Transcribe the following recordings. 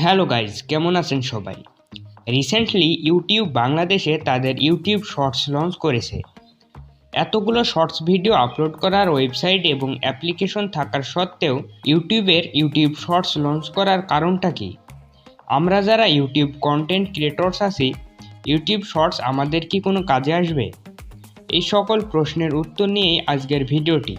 Hello guys, কেমন আছেন সবাই? রিসেন্টলি ইউটিউব বাংলাদেশে তাদের ইউটিউব শর্টস লঞ্চ করেছে। এতগুলো শর্টস ভিডিও আপলোড করার ওয়েবসাইট এবং অ্যাপ্লিকেশন থাকার সত্ত্বেও ইউটিউব শর্টস লঞ্চ করার কারণটা কি? আমরা যারা ইউটিউব কন্টেন্ট ক্রিয়েটরস আছি, ইউটিউব শর্টস আমাদের কি কোনো কাজে আসবে? এই সকল প্রশ্নের উত্তর নিয়েই আজকের ভিডিওটি।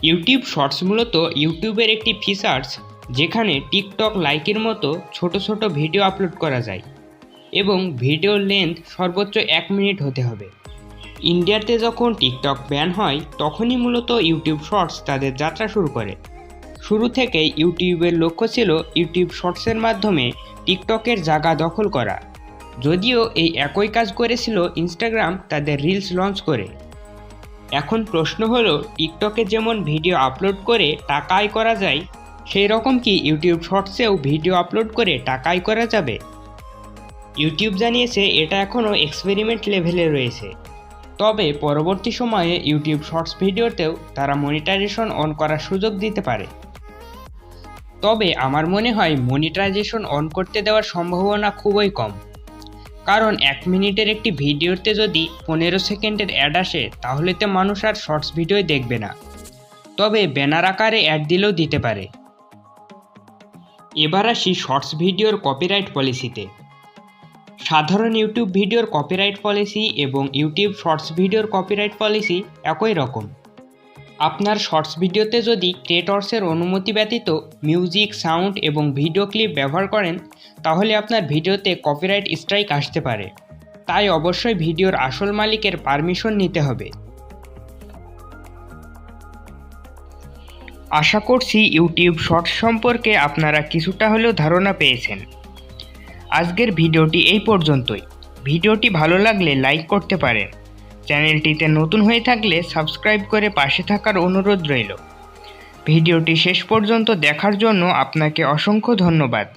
ইউটিউব শর্টস মূলত ইউটিউবের একটি ফিচার্স, যেখানে টিকটক লাইকের মতো ছোট ছোট ভিডিও আপলোড করা যায় এবং ভিডিওর লেন্থ সর্বোচ্চ 1 মিনিট হতে হবে। ইন্ডিয়াতে যখন টিকটক ব্যান হয়, তখনই মূলত ইউটিউব শর্টস তাদের যাত্রা শুরু করে। শুরু থেকেই ইউটিউবের লক্ষ্য ছিল ইউটিউব শর্টসের মাধ্যমে টিকটকের জায়গা দখল করা, যদিও এই একই কাজ করেছিল ইনস্টাগ্রাম তাদের রিলস লঞ্চ করে। এখন প্রশ্ন হলো, টিকটকে যেমন ভিডিও আপলোড করে টাকা আয় করা যায়, সেই রকম কি ইউটিউব শর্টসেও ভিডিও আপলোড করে টাকা আয় করা যাবে? ইউটিউব জানিয়েছে এটা এখনও এক্সপেরিমেন্ট লেভেলে রয়েছে, তবে পরবর্তী সময়ে ইউটিউব শর্টস ভিডিওতেও তারা মনিটাইজেশন অন করার সুযোগ দিতে পারে। তবে আমার মনে হয় মনিটাইজেশন অন করতে দেওয়ার সম্ভাবনা খুবই কম, কারণ 1 মিনিটের একটি ভিডিওতে যদি 15 সেকেন্ডের অ্যাড আসে, তাহলে তো মানুষ আর শর্টস ভিডিও দেখবে না। তবে ব্যানার আকারে অ্যাড দিলেও দিতে পারে। এবার আসি শর্টস ভিডিওর কপিরাইট পলিসিতে। সাধারণ ইউটিউব ভিডিওর কপিরাইট পলিসি এবং ইউটিউব শর্টস ভিডিওর কপিরাইট পলিসি একই রকম। আপনার শর্টস ভিডিওতে যদি ক্রিয়েটরসের অনুমতি ব্যতীত মিউজিক, সাউন্ড এবং ভিডিও ক্লিপ ব্যবহার করেন, তাহলে আপনার ভিডিওতে কপিরাইট স্ট্রাইক আসতে পারে। তাই অবশ্যই ভিডিওর আসল মালিকের পারমিশন নিতে হবে। আশা করছি ইউটিউব শর্টস সম্পর্কে আপনারা কিছুটা হলেও ধারণা পেয়েছেন। আজকের ভিডিওটি এই পর্যন্তই। ভিডিওটি ভালো লাগলে লাইক করতে পারেন। চ্যানেলটিতে নতুন হয়ে থাকলে সাবস্ক্রাইব করে পাশে থাকার অনুরোধ রইল। ভিডিওটি শেষ পর্যন্ত দেখার জন্য আপনাকে অসংখ্য ধন্যবাদ।